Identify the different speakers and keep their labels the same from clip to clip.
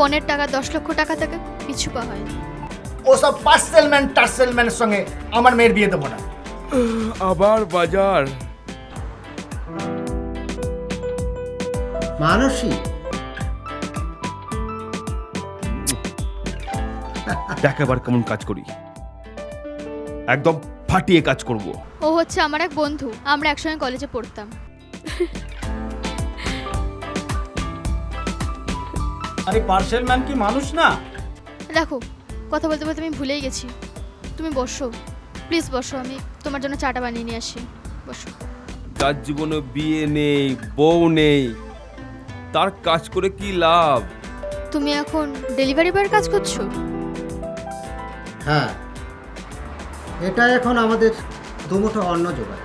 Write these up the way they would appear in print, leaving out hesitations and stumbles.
Speaker 1: পণের টাকা 10 লক্ষ টাকা থেকে কিছু পাওয়া হয়নি।
Speaker 2: ওসব পার্সেলম্যান টার্সেলম্যানের সঙ্গে আমার মেয়ের বিয়ে দেবো না।
Speaker 3: আবার বাজার।
Speaker 4: মানসী,
Speaker 3: দেখ এবার কেমন কাজ করি, একদম ফাটিয়ে কাজ করব।
Speaker 1: ও হচ্ছে আমার এক বন্ধু, আমরা একসঙ্গে কলেজে পড়তাম।
Speaker 5: আরে পার্সেলম্যান কি মানুষ না?
Speaker 1: দেখো, কথা বলতে বলতে আমি ভুলেই গেছি। তুমি বসো, প্লিজ বসো, আমি তোমার জন্য চাটা বানিয়ে নিয়ে আসি। বসো।
Speaker 3: যার জীবনে বিয়ে নেই, বউ নেই, তার কাজ করে কি লাভ?
Speaker 1: তুমি এখন ডেলিভারি বয়ের কাজ করছো?
Speaker 4: হ্যাঁ, এটা এখন আমাদের দুমুঠো অন্ন জোগায়।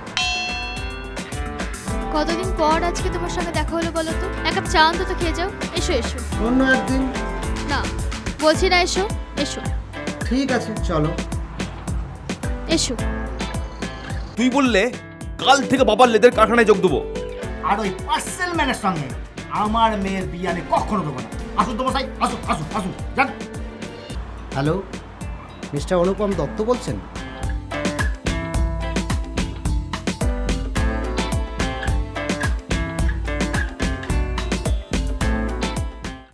Speaker 1: কতদিন পর আজকে তোমার সঙ্গে দেখা হলো বলো তো? এক কাপ চা অন্তত খেয়ে যাও। এসো এসো।
Speaker 4: অন্য একদিন।
Speaker 1: না, বলছি না, এসো এসো
Speaker 4: ঠিক আছে, চলো।
Speaker 1: এসো।
Speaker 3: তুই বললে কাল থেকে বাবার লেদের কারখানায় যোগ দেবো।
Speaker 2: আর ওই পার্সেলম্যানের সঙ্গে আমার মেয়ের বিয়ে আমি কখনো দেবো না। আসুন তো মশাই, আসুন আসুন আসুন, যান।
Speaker 4: হ্যালো, মিস্টার অনুপম দত্ত বলছেন?